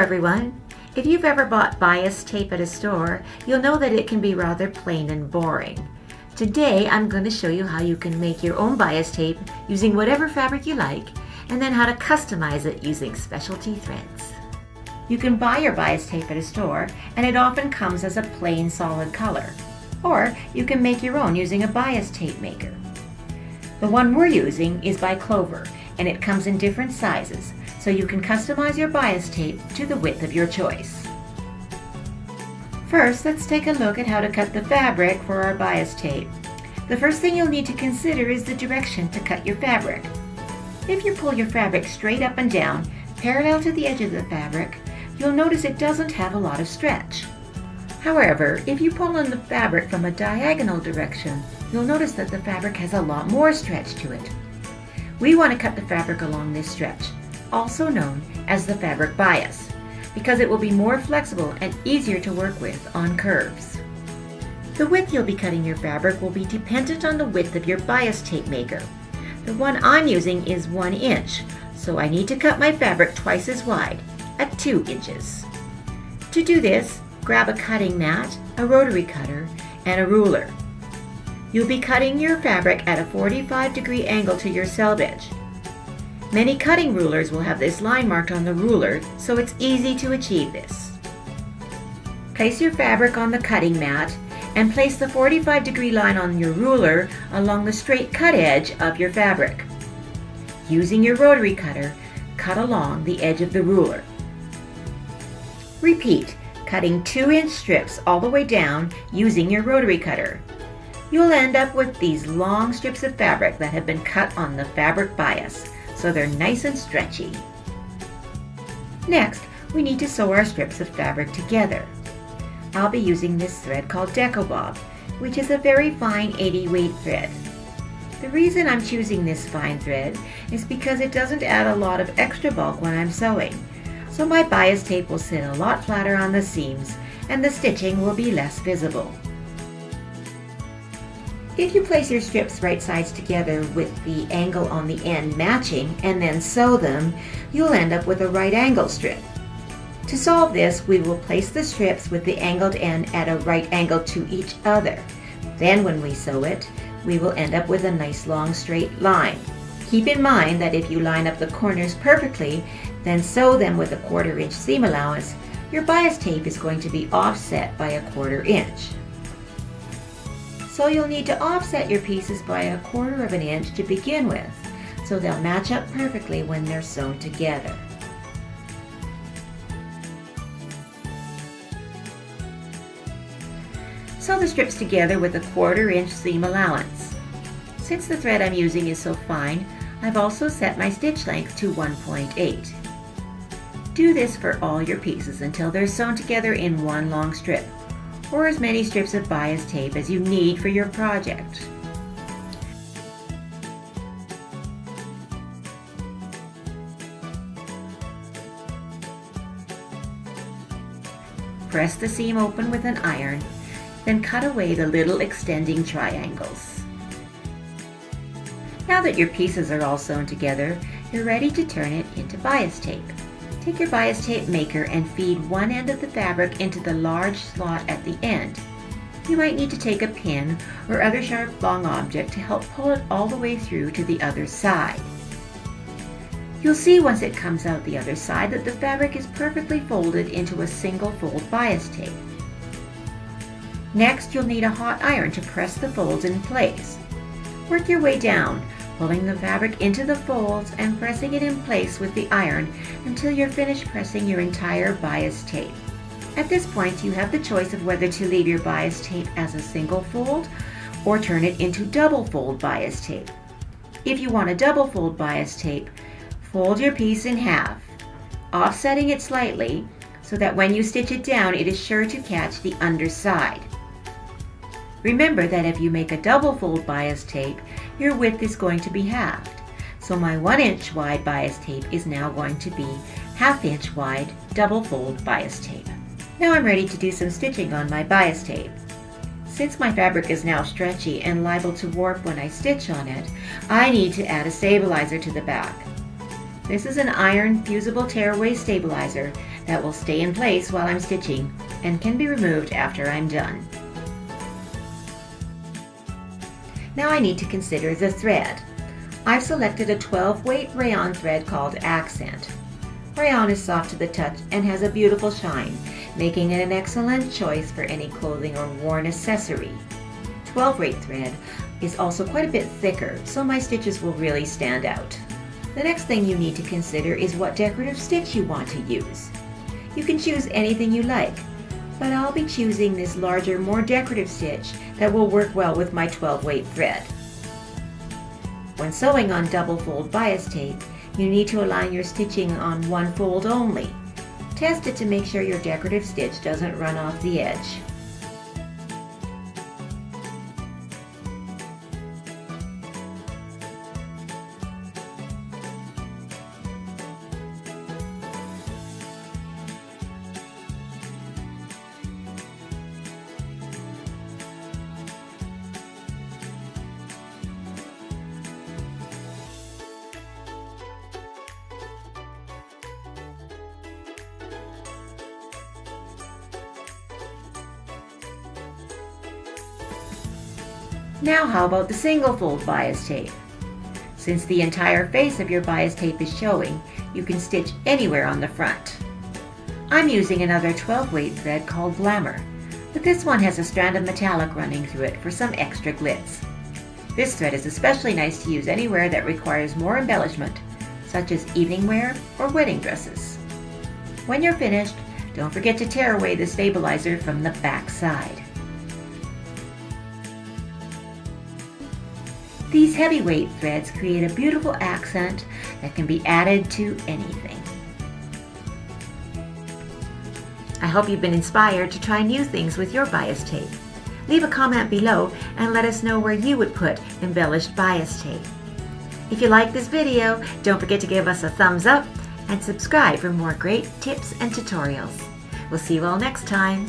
everyone! If you've ever bought bias tape at a store, you'll know that it can be rather plain and boring. Today I'm going to show you how you can make your own bias tape using whatever fabric you like, and then how to customize it using specialty threads. You can buy your bias tape at a store, and it often comes as a plain solid color. Or you can make your own using a bias tape maker. The one we're using is by Clover, and it comes in different sizes, so you can customize your bias tape to the width of your choice. First, let's take a look at how to cut the fabric for our bias tape. The first thing you'll need to consider is the direction to cut your fabric. If you pull your fabric straight up and down, parallel to the edge of the fabric, you'll notice it doesn't have a lot of stretch. However, if you pull on the fabric from a diagonal direction, you'll notice that the fabric has a lot more stretch to it. We want to cut the fabric along this stretch, also known as the fabric bias, because it will be more flexible and easier to work with on curves. The width you'll be cutting your fabric will be dependent on the width of your bias tape maker. The one I'm using is 1 inch, so I need to cut my fabric twice as wide, at 2 inches. To do this, grab a cutting mat, a rotary cutter, and a ruler. You'll be cutting your fabric at a 45-degree angle to your selvage. Many cutting rulers will have this line marked on the ruler, so it's easy to achieve this. Place your fabric on the cutting mat and place the 45-degree line on your ruler along the straight cut edge of your fabric. Using your rotary cutter, cut along the edge of the ruler. Repeat, cutting 2-inch strips all the way down using your rotary cutter. You'll end up with these long strips of fabric that have been cut on the fabric bias, so they're nice and stretchy. Next, we need to sew our strips of fabric together. I'll be using this thread called Deco Bob, which is a very fine 80 weight thread. The reason I'm choosing this fine thread is because it doesn't add a lot of extra bulk when I'm sewing, so my bias tape will sit a lot flatter on the seams and the stitching will be less visible. If you place your strips right sides together with the angle on the end matching and then sew them, you'll end up with a right angle strip. To solve this, we will place the strips with the angled end at a right angle to each other. Then when we sew it, we will end up with a nice long straight line. Keep in mind that if you line up the corners perfectly, then sew them with a 1/4 inch seam allowance, your bias tape is going to be offset by a 1/4 inch. So you'll need to offset your pieces by a 1/4 inch to begin with, so they'll match up perfectly when they're sewn together. Sew the strips together with a 1/4 inch seam allowance. Since the thread I'm using is so fine, I've also set my stitch length to 1.8. Do this for all your pieces until they're sewn together in one long strip, or as many strips of bias tape as you need for your project. Press the seam open with an iron, then cut away the little extending triangles. Now that your pieces are all sewn together, you're ready to turn it into bias tape. Take your bias tape maker and feed one end of the fabric into the large slot at the end. You might need to take a pin or other sharp long object to help pull it all the way through to the other side. You'll see once it comes out the other side that the fabric is perfectly folded into a single fold bias tape. Next, you'll need a hot iron to press the folds in place. Work your way down, pulling the fabric into the folds and pressing it in place with the iron until you're finished pressing your entire bias tape. At this point, you have the choice of whether to leave your bias tape as a single fold or turn it into double fold bias tape. If you want a double fold bias tape, fold your piece in half, offsetting it slightly so that when you stitch it down, it is sure to catch the underside. Remember that if you make a double fold bias tape, your width is going to be halved. So my 1 inch wide bias tape is now going to be 1/2 inch wide double fold bias tape. Now I'm ready to do some stitching on my bias tape. Since my fabric is now stretchy and liable to warp when I stitch on it, I need to add a stabilizer to the back. This is an iron fusible tearaway stabilizer that will stay in place while I'm stitching and can be removed after I'm done. Now I need to consider the thread. I've selected a 12-weight rayon thread called Accent. Rayon is soft to the touch and has a beautiful shine, making it an excellent choice for any clothing or worn accessory. 12-weight thread is also quite a bit thicker, so my stitches will really stand out. The next thing you need to consider is what decorative stitch you want to use. You can choose anything you like, but I'll be choosing this larger, more decorative stitch that will work well with my 12-weight thread. When sewing on double fold bias tape, you need to align your stitching on one fold only. Test it to make sure your decorative stitch doesn't run off the edge. Now how about the single fold bias tape? Since the entire face of your bias tape is showing, you can stitch anywhere on the front. I'm using another 12-weight thread called Glamour, but this one has a strand of metallic running through it for some extra glitz. This thread is especially nice to use anywhere that requires more embellishment, such as evening wear or wedding dresses. When you're finished, don't forget to tear away the stabilizer from the back side. These heavyweight threads create a beautiful accent that can be added to anything. I hope you've been inspired to try new things with your bias tape. Leave a comment below and let us know where you would put embellished bias tape. If you like this video, don't forget to give us a thumbs up and subscribe for more great tips and tutorials. We'll see you all next time.